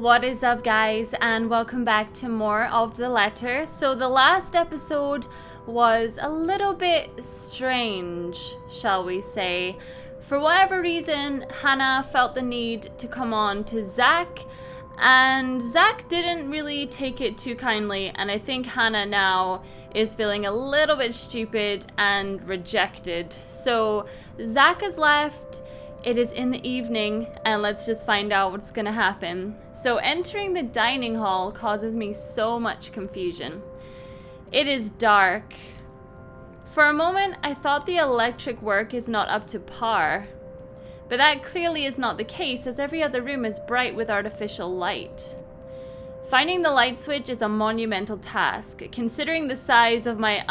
What is up, guys, and welcome back to more of the letter. So the last episode was a little bit strange, shall we say. For whatever reason, Hannah felt the need to come on to Zach, and Zach didn't really take it too kindly, and I think Hannah now is feeling a little bit stupid and rejected. So Zach has left. It is in the evening, and let's just find out what's gonna happen. So entering the dining hall causes me so much confusion. It is dark. For a moment, I thought the electric work is not up to par. But that clearly is not the case, as every other room is bright with artificial light. Finding the light switch is a monumental task, considering the size of my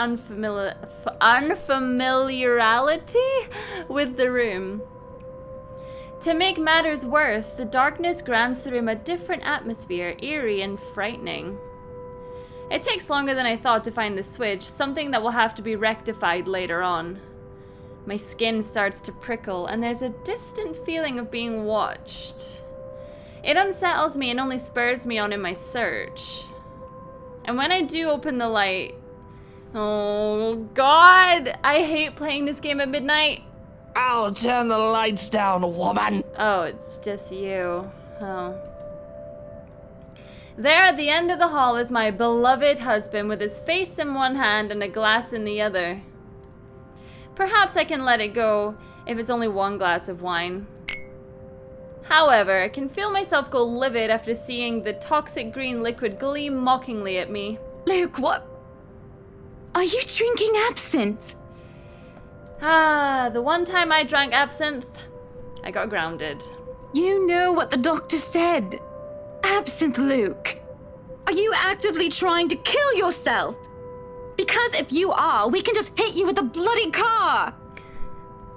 unfamiliarity with the room. To make matters worse, the darkness grants the room a different atmosphere, eerie and frightening. It takes longer than I thought to find the switch, something that will have to be rectified later on. My skin starts to prickle, and there's a distant feeling of being watched. It unsettles me and only spurs me on in my search. And when I do open the light... Oh god! I hate playing this game at midnight. I'll turn the lights down, woman! Oh, it's just you. Oh. There at the end of the hall is my beloved husband with his face in one hand and a glass in the other. Perhaps I can let it go if it's only one glass of wine. However, I can feel myself go livid after seeing the toxic green liquid gleam mockingly at me. Luke, what? Are you drinking absinthe? The one time I drank absinthe, I got grounded. You know what the doctor said. Absinthe, Luke. Are you actively trying to kill yourself? Because if you are, we can just hit you with a bloody car.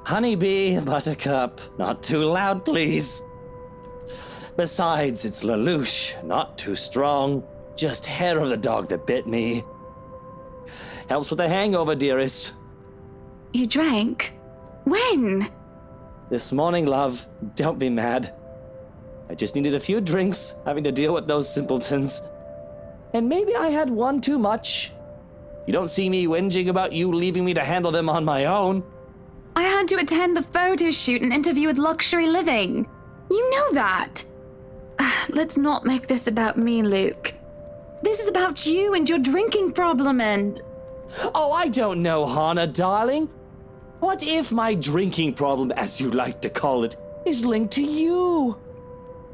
Honeybee, Buttercup, not too loud, please. Besides, it's Lelouch, not too strong. Just hair of the dog that bit me. Helps with the hangover, dearest. You drank? When? This morning, love. Don't be mad. I just needed a few drinks, having to deal with those simpletons. And maybe I had one too much. You don't see me whinging about you leaving me to handle them on my own. I had to attend the photo shoot and interview with Luxury Living. You know that. Let's not make this about me, Luke. This is about you and your drinking problem and... Oh, I don't know, Hannah, darling. What if my drinking problem, as you like to call it, is linked to you?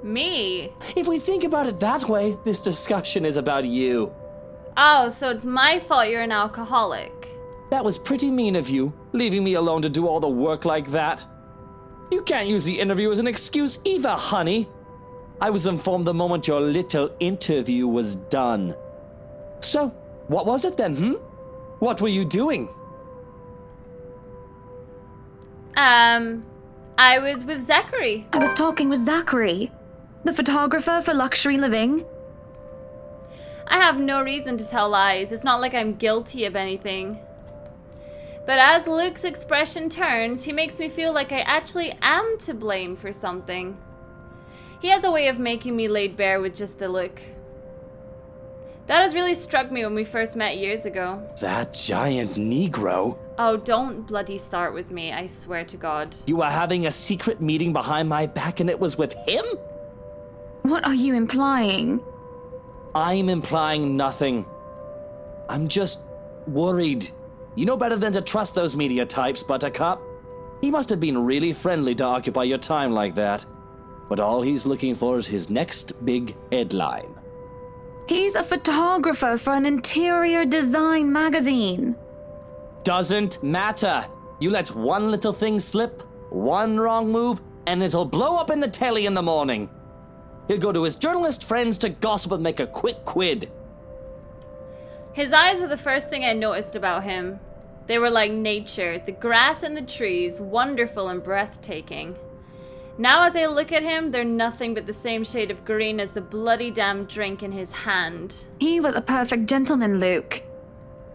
Me? If we think about it that way, this discussion is about you. Oh, so it's my fault you're an alcoholic. That was pretty mean of you, leaving me alone to do all the work like that. You can't use the interview as an excuse either, honey. I was informed the moment your little interview was done. So, what was it then, What were you doing? I was with Zachary. I was talking with Zachary, the photographer for Luxury Living. I have no reason to tell lies. It's not like I'm guilty of anything. But as Luke's expression turns, he makes me feel like I actually am to blame for something. He has a way of making me laid bare with just the look. That has really struck me when we first met years ago. That giant Negro? Oh, don't bloody start with me, I swear to God. You were having a secret meeting behind my back and it was with him? What are you implying? I'm implying nothing. I'm just worried. You know better than to trust those media types, Buttercup. He must have been really friendly to occupy your time like that. But all he's looking for is his next big headline. He's a photographer for an interior design magazine. Doesn't matter. You let one little thing slip, one wrong move, and it'll blow up in the telly in the morning. He'll go to his journalist friends to gossip and make a quick quid. His eyes were the first thing I noticed about him. They were like nature, the grass and the trees, wonderful and breathtaking. Now as I look at him, they're nothing but the same shade of green as the bloody damn drink in his hand. He was a perfect gentleman, Luke.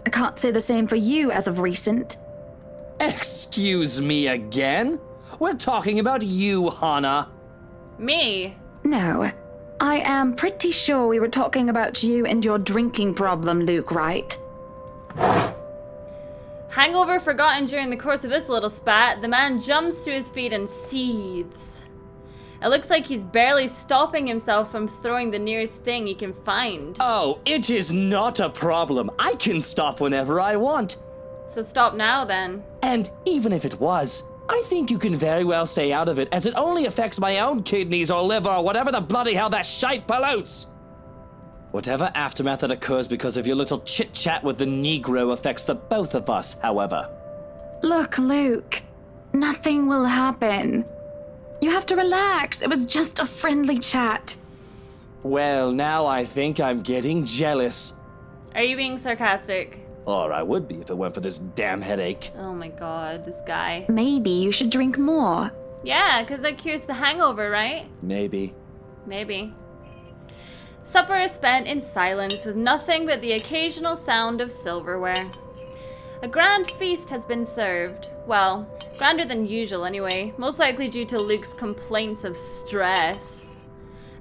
I can't say the same for you as of recent. Excuse me again? We're talking about you, Hannah. Me? No, I am pretty sure we were talking about you and your drinking problem, Luke, right? Hangover forgotten during the course of this little spat, the man jumps to his feet and seethes. It looks like he's barely stopping himself from throwing the nearest thing he can find. Oh, it is not a problem. I can stop whenever I want. So stop now then. And even if it was, I think you can very well stay out of it, as it only affects my own kidneys or liver or whatever the bloody hell that shite pollutes. Whatever aftermath that occurs because of your little chit-chat with the Negro affects the both of us, however. Look, Luke, nothing will happen. You have to relax. It was just a friendly chat. Well, now I think I'm getting jealous. Are you being sarcastic? Or I would be if it weren't for this damn headache. Oh my god, this guy. Maybe you should drink more. Yeah, because that cures the hangover, right? Maybe. Maybe. Supper is spent in silence with nothing but the occasional sound of silverware. A grand feast has been served. Well, grander than usual anyway, most likely due to Luke's complaints of stress.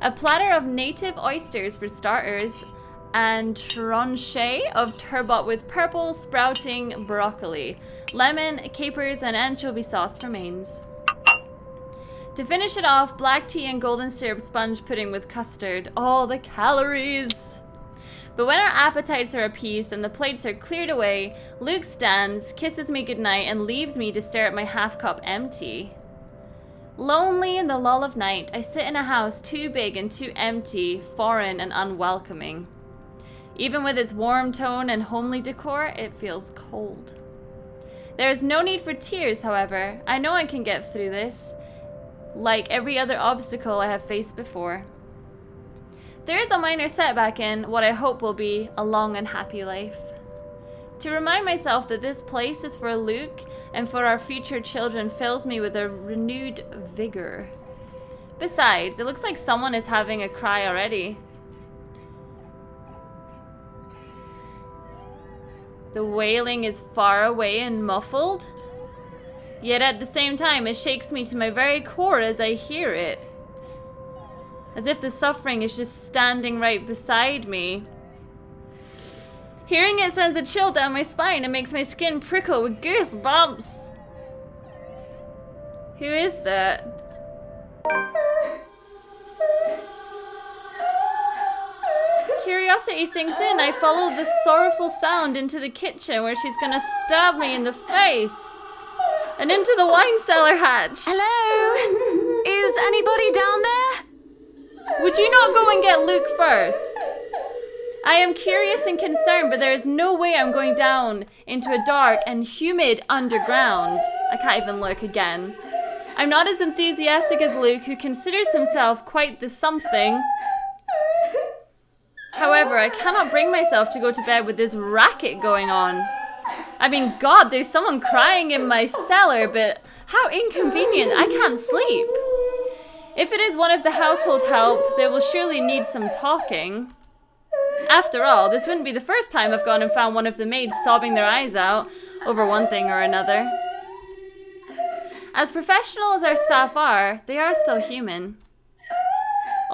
A platter of native oysters for starters, and tranche of turbot with purple sprouting broccoli, lemon, capers, and anchovy sauce for mains. To finish it off, black tea and golden syrup sponge pudding with custard. All the calories! But when our appetites are appeased and the plates are cleared away, Luke stands, kisses me goodnight, and leaves me to stare at my half cup empty. Lonely in the lull of night, I sit in a house too big and too empty, foreign and unwelcoming. Even with its warm tone and homely decor, it feels cold. There is no need for tears, however. I know I can get through this, like every other obstacle I have faced before. There is a minor setback in what I hope will be a long and happy life. To remind myself that this place is for Luke and for our future children fills me with a renewed vigor. Besides, it looks like someone is having a cry already. The wailing is far away and muffled, yet at the same time it shakes me to my very core as I hear it. As if the suffering is just standing right beside me. Hearing it sends a chill down my spine and makes my skin prickle with goosebumps. Who is that? Curiosity sinks in. I follow the sorrowful sound into the kitchen where she's gonna stab me in the face. And into the wine cellar hatch. Hello? Is anybody down there? Would you not go and get Luke first? I am curious and concerned, but there is no way I'm going down into a dark and humid underground. I can't even look again. I'm not as enthusiastic as Luke, who considers himself quite the something. However, I cannot bring myself to go to bed with this racket going on. I mean, God, there's someone crying in my cellar, but how inconvenient. I can't sleep. If it is one of the household help, they will surely need some talking. After all, this wouldn't be the first time I've gone and found one of the maids sobbing their eyes out over one thing or another. As professional as our staff are, they are still human.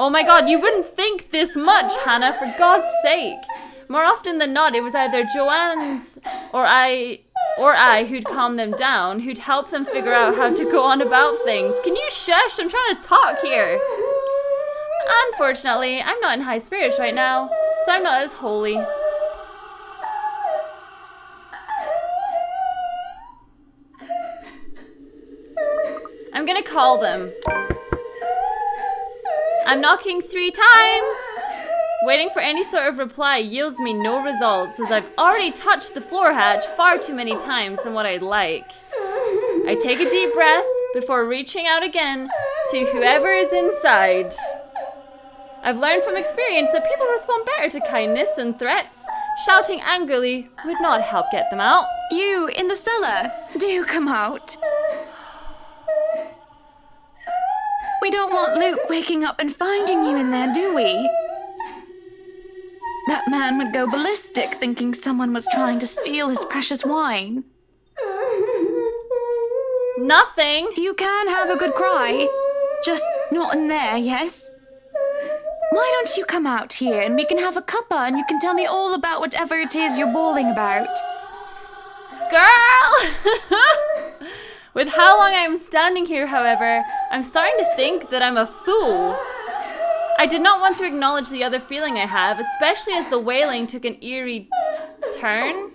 Oh my God, you wouldn't think this much, Hannah, for God's sake. More often than not, it was either Joanne's or I who'd calm them down, who'd help them figure out how to go on about things. Can you shush? I'm trying to talk here. Unfortunately, I'm not in high spirits right now, so I'm not as holy. I'm gonna call them. I'm knocking 3 times. Waiting for any sort of reply yields me no results, as I've already touched the floor hatch far too many times than what I'd like. I take a deep breath before reaching out again to whoever is inside. I've learned from experience that people respond better to kindness than threats. Shouting angrily would not help get them out. You, in the cellar, do come out. We don't want Luke waking up and finding you in there, do we? That man would go ballistic thinking someone was trying to steal his precious wine. Nothing. You can have a good cry. Just not in there, yes? Why don't you come out here and we can have a cuppa and you can tell me all about whatever it is you're bawling about? Girl! With how long I am standing here, however, I'm starting to think that I'm a fool. I did not want to acknowledge the other feeling I have, especially as the wailing took an eerie turn.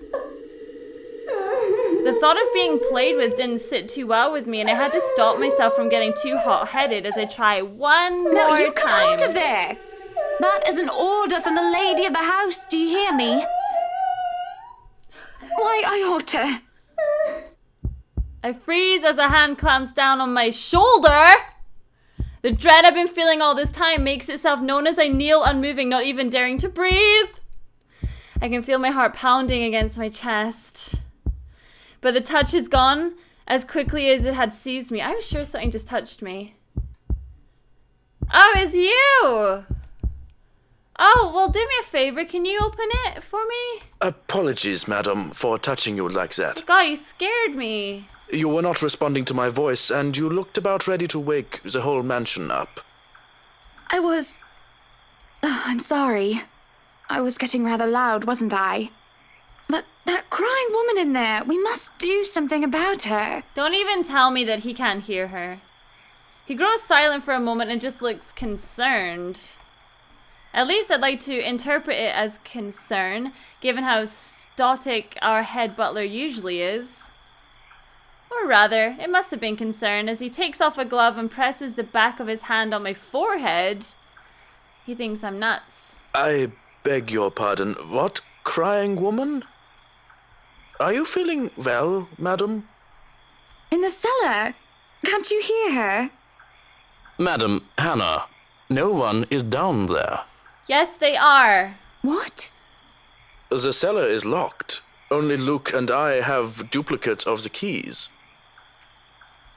The thought of being played with didn't sit too well with me, and I had to stop myself from getting too hot-headed as I try one more time. No, you come out of there! That is an order from the lady of the house, do you hear me? Why, I ought to... I freeze as a hand clamps down on my shoulder. The dread I've been feeling all this time makes itself known as I kneel unmoving, not even daring to breathe. I can feel my heart pounding against my chest. But the touch is gone as quickly as it had seized me. I'm sure something just touched me. Oh, it's you! Oh, well, do me a favor. Can you open it for me? Apologies, madam, for touching you like that. God, you scared me. You were not responding to my voice, and you looked about ready to wake the whole mansion up. I was... I'm sorry. I was getting rather loud, wasn't I? But that crying woman in there, we must do something about her. Don't even tell me that he can't hear her. He grows silent for a moment and just looks concerned. At least I'd like to interpret it as concern, given how stoic our head butler usually is. Or rather, it must have been concern, as he takes off a glove and presses the back of his hand on my forehead. He thinks I'm nuts. I beg your pardon. What crying woman? Are you feeling well, madam? In the cellar. Can't you hear her? Madam Hannah, no one is down there. Yes, they are. What? The cellar is locked. Only Luke and I have duplicates of the keys.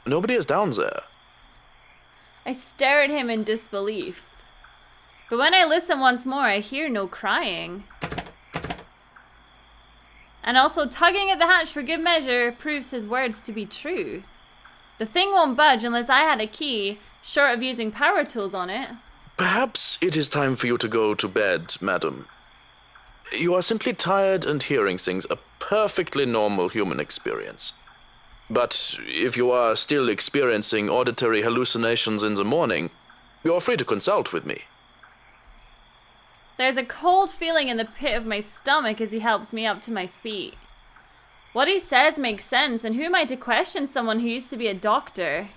Nobody is down there. I stare at him in disbelief. But when I listen once more, I hear no crying. And also, tugging at the hatch for good measure proves his words to be true. The thing won't budge unless I had a key, short of using power tools on it. Perhaps it is time for you to go to bed, madam. You are simply tired and hearing things, a perfectly normal human experience. But if you are still experiencing auditory hallucinations in the morning, you are free to consult with me. There's a cold feeling in the pit of my stomach as he helps me up to my feet. What he says makes sense, and who am I to question someone who used to be a doctor?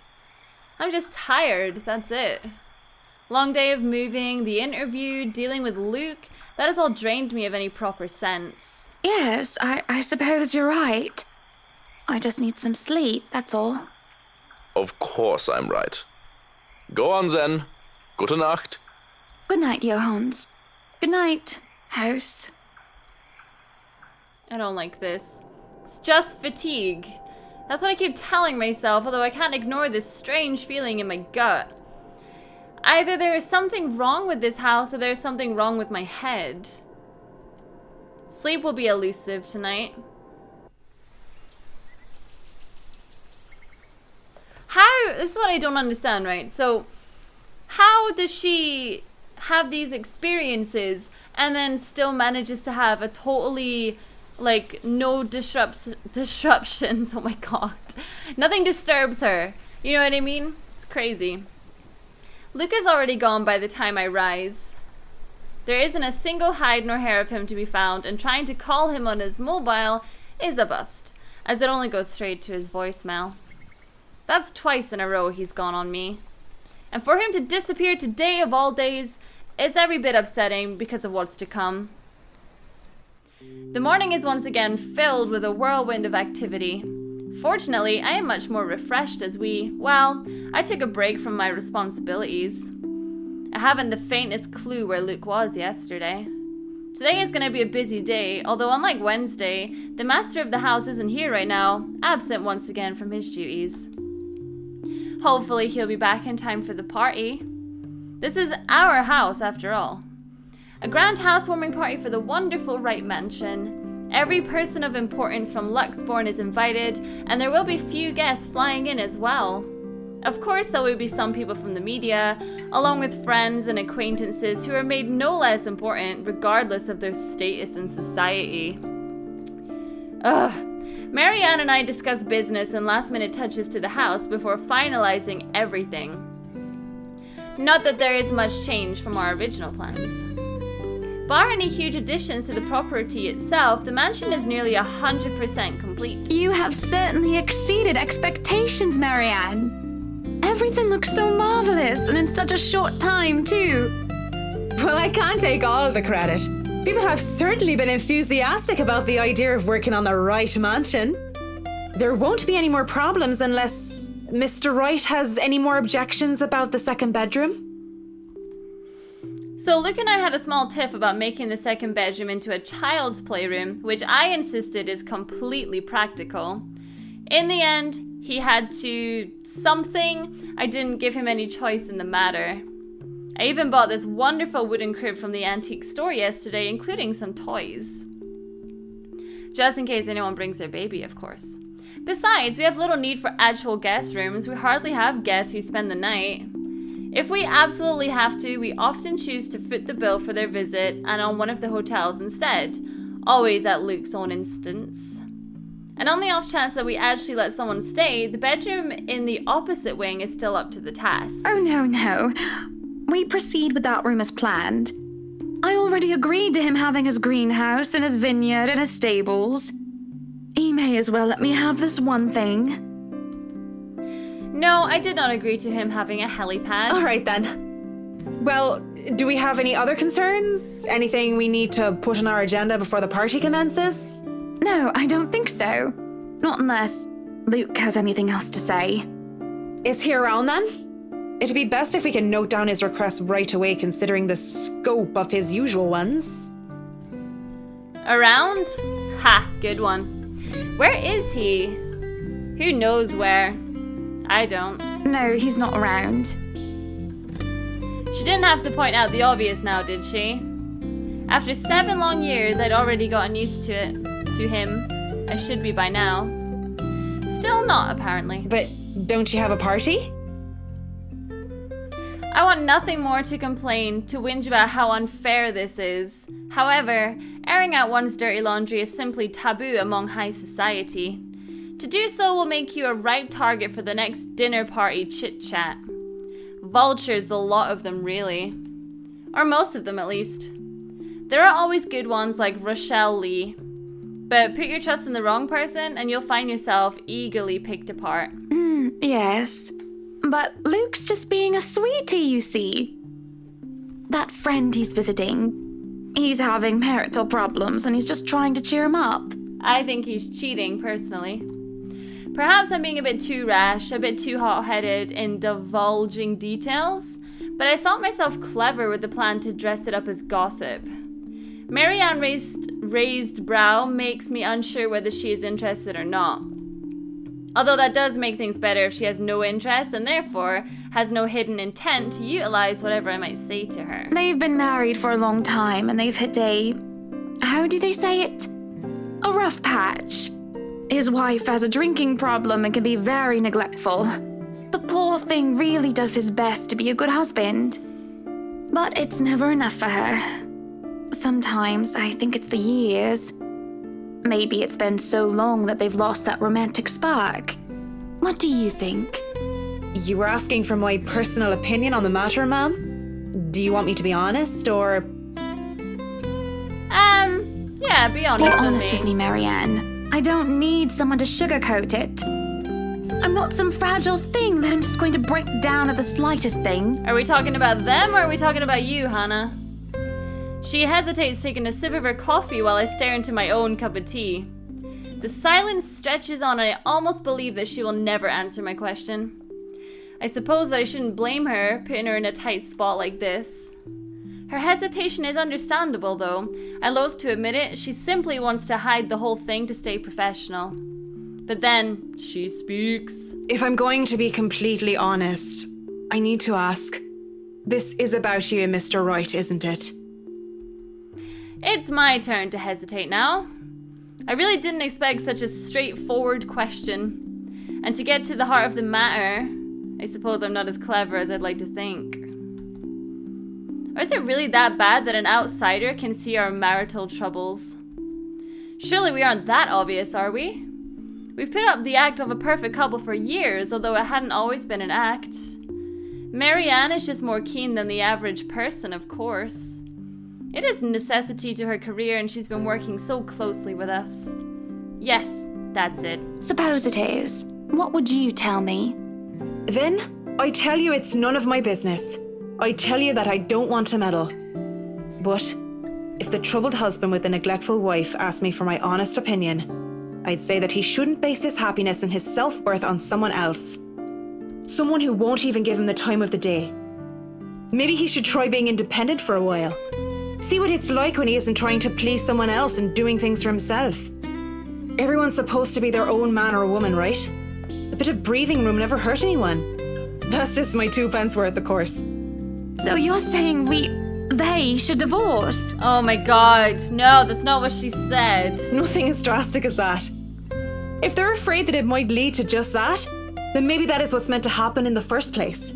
I'm just tired, that's it. Long day of moving, the interview, dealing with Luke, that has all drained me of any proper sense. Yes, I suppose you're right. I just need some sleep, that's all. Of course I'm right. Go on then. Gute Nacht. Good night, Johannes. Good night, house. I don't like this. It's just fatigue. That's what I keep telling myself, although I can't ignore this strange feeling in my gut. Either there is something wrong with this house or there is something wrong with my head. Sleep will be elusive tonight. This is what I don't understand, right? So, how does she have these experiences and then still manages to have a totally, like, no disruptions? Oh my god. Nothing disturbs her. You know what I mean? It's crazy. Luke is already gone by the time I rise. There isn't a single hide nor hair of him to be found, and trying to call him on his mobile is a bust, as it only goes straight to his voicemail. That's twice in a row he's gone on me. And for him to disappear today of all days, it's every bit upsetting because of what's to come. The morning is once again filled with a whirlwind of activity. Fortunately, I am much more refreshed as I took a break from my responsibilities. I haven't the faintest clue where Luke was yesterday. Today is going to be a busy day, although unlike Wednesday, the master of the house isn't here right now, absent once again from his duties. Hopefully he'll be back in time for the party. This is our house after all. A grand housewarming party for the wonderful Wright mansion. Every person of importance from Luxbourne is invited, and there will be few guests flying in as well. Of course, there will be some people from the media, along with friends and acquaintances who are made no less important regardless of their status in society. Ugh. Marianne and I discuss business and last-minute touches to the house before finalizing everything. Not that there is much change from our original plans. Bar any huge additions to the property itself, the mansion is nearly 100% complete. You have certainly exceeded expectations, Marianne. Everything looks so marvelous, and in such a short time, too. Well, I can't take all of the credit. People have certainly been enthusiastic about the idea of working on the Wright mansion. There won't be any more problems unless Mr. Wright has any more objections about the second bedroom. So Luke and I had a small tiff about making the second bedroom into a child's playroom, which I insisted is completely practical. In the end, he had to something. I didn't give him any choice in the matter. I even bought this wonderful wooden crib from the antique store yesterday, including some toys. Just in case anyone brings their baby, of course. Besides, we have little need for actual guest rooms. We hardly have guests who spend the night. If we absolutely have to, we often choose to foot the bill for their visit and on one of the hotels instead, always at Luke's own instance. And on the off chance that we actually let someone stay, the bedroom in the opposite wing is still up to the task. Oh, no. We proceed with that room as planned. I already agreed to him having his greenhouse and his vineyard and his stables. He may as well let me have this one thing. No, I did not agree to him having a helipad. All right, then. Well, do we have any other concerns? Anything we need to put on our agenda before the party commences? No, I don't think so. Not unless Luke has anything else to say. Is he around then? It'd be best if we can note down his requests right away, considering the scope of his usual ones. Around? Ha, good one. Where is he? Who knows where? I don't. No, he's not around. She didn't have to point out the obvious now, did she? After 7 long years, I'd already gotten used to it. To him. I should be by now. Still not, apparently. But don't you have a party? I want nothing more to complain, to whinge about how unfair this is. However, airing out one's dirty laundry is simply taboo among high society. To do so will make you a ripe target for the next dinner party chit-chat. Vultures, the lot of them, really. Or most of them, at least. There are always good ones like Rochelle Lee. But put your trust in the wrong person and you'll find yourself eagerly picked apart. Yes. But Luke's just being a sweetie, you see. That friend he's visiting, he's having marital problems and he's just trying to cheer him up. I think he's cheating, personally. Perhaps I'm being a bit too rash, a bit too hot-headed in divulging details, but I thought myself clever with the plan to dress it up as gossip. Marianne's raised brow makes me unsure whether she is interested or not. Although that does make things better if she has no interest and therefore has no hidden intent to utilize whatever I might say to her. They've been married for a long time and they've hit a... how do they say it? A rough patch. His wife has a drinking problem and can be very neglectful. The poor thing really does his best to be a good husband. But it's never enough for her. Sometimes I think it's the years. Maybe it's been so long that they've lost that romantic spark. What do you think? You were asking for my personal opinion on the matter, ma'am? Do you want me to be honest, or...? Yeah, be honest Be with honest me. with me, Marianne. I don't need someone to sugarcoat it. I'm not some fragile thing that I'm just going to break down at the slightest thing. Are we talking about them or are we talking about you, Hannah? She hesitates, taking a sip of her coffee while I stare into my own cup of tea. The silence stretches on and I almost believe that she will never answer my question. I suppose that I shouldn't blame her, putting her in a tight spot like this. Her hesitation is understandable though. I loathe to admit it, she simply wants to hide the whole thing to stay professional. But then, she speaks. If I'm going to be completely honest, I need to ask. This is about you and Mr. Wright, isn't it? It's my turn to hesitate now. I really didn't expect such a straightforward question. And to get to the heart of the matter, I suppose I'm not as clever as I'd like to think. Or is it really that bad that an outsider can see our marital troubles? Surely we aren't that obvious, are we? We've put up the act of a perfect couple for years, although it hadn't always been an act. Marianne is just more keen than the average person, of course. It is a necessity to her career, and she's been working so closely with us. Yes, that's it. Suppose it is. What would you tell me? Then, I tell you it's none of my business. I tell you that I don't want to meddle. But if the troubled husband with the neglectful wife asked me for my honest opinion, I'd say that he shouldn't base his happiness and his self-worth on someone else. Someone who won't even give him the time of the day. Maybe he should try being independent for a while. See what it's like when he isn't trying to please someone else and doing things for himself. Everyone's supposed to be their own man or woman, right? A bit of breathing room never hurt anyone. That's just my 2 pence worth, of course. So you're saying they should divorce? Oh my god, no, that's not what she said. Nothing as drastic as that. If they're afraid that it might lead to just that, then maybe that is what's meant to happen in the first place.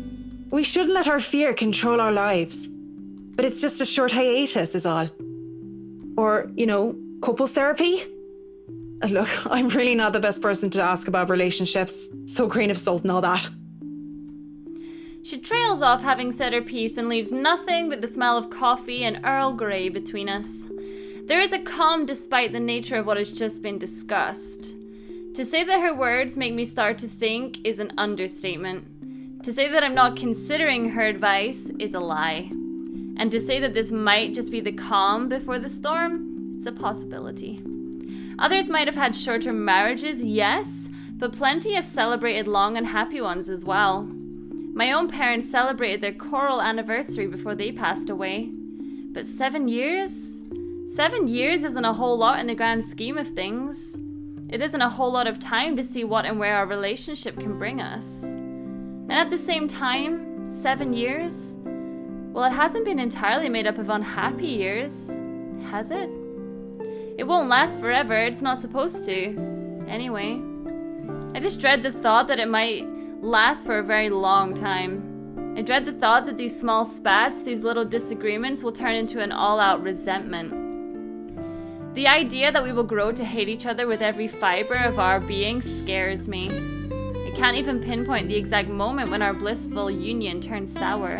We shouldn't let our fear control our lives. But it's just a short hiatus is all. Or, couples therapy? Look, I'm really not the best person to ask about relationships, so grain of salt and all that. She trails off having said her piece and leaves nothing but the smell of coffee and Earl Grey between us. There is a calm despite the nature of what has just been discussed. To say that her words make me start to think is an understatement. To say that I'm not considering her advice is a lie. And to say that this might just be the calm before the storm, it's a possibility. Others might have had shorter marriages, yes, but plenty have celebrated long and happy ones as well. My own parents celebrated their choral anniversary before they passed away. But 7 years? 7 years isn't a whole lot in the grand scheme of things. It isn't a whole lot of time to see what and where our relationship can bring us. And at the same time, 7 years? Well, it hasn't been entirely made up of unhappy years, has it? It won't last forever, it's not supposed to. Anyway, I just dread the thought that it might last for a very long time. I dread the thought that these small spats, these little disagreements will turn into an all-out resentment. The idea that we will grow to hate each other with every fiber of our being scares me. I can't even pinpoint the exact moment when our blissful union turned sour.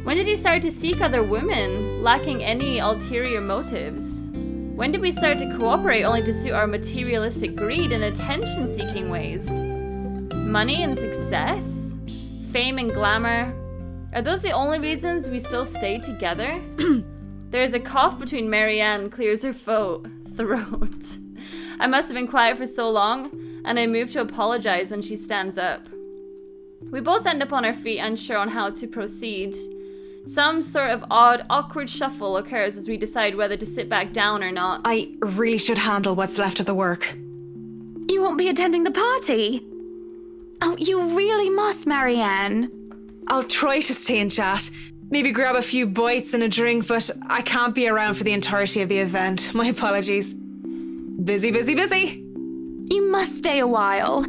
When did he start to seek other women, lacking any ulterior motives? When did we start to cooperate only to suit our materialistic greed and attention-seeking ways? Money and success? Fame and glamour? Are those the only reasons we still stay together? There is a cough between Marianne clears her throat. I must have been quiet for so long, and I move to apologize when she stands up. We both end up on our feet, unsure on how to proceed. Some sort of odd, awkward shuffle occurs as we decide whether to sit back down or not. I really should handle what's left of the work. You won't be attending the party? Oh, you really must, Marianne. I'll try to stay and chat. Maybe grab a few bites and a drink, but I can't be around for the entirety of the event. My apologies. Busy, busy, busy. You must stay a while.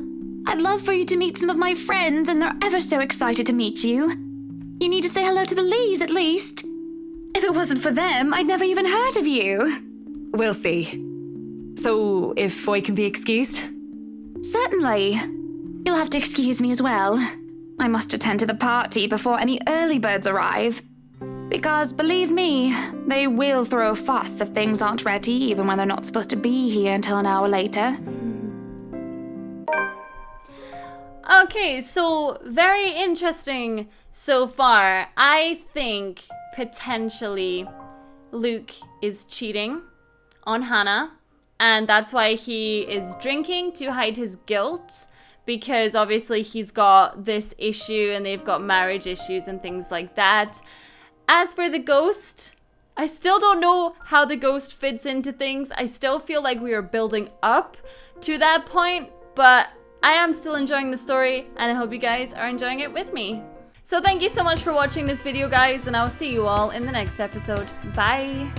I'd love for you to meet some of my friends, and they're ever so excited to meet you. You need to say hello to the Lees, at least. If it wasn't for them, I'd never even heard of you. We'll see. So, if I can be excused? Certainly. You'll have to excuse me as well. I must attend to the party before any early birds arrive. Because, believe me, they will throw a fuss if things aren't ready, even when they're not supposed to be here until an hour later. Okay, so very interesting so far. I think potentially Luke is cheating on Hannah, and that's why he is drinking to hide his guilt, because obviously he's got this issue and they've got marriage issues and things like that. As for the ghost, I still don't know how the ghost fits into things. I still feel like we are building up to that point, but I am still enjoying the story, and I hope you guys are enjoying it with me. So thank you so much for watching this video, guys, and I'll see you all in the next episode. Bye!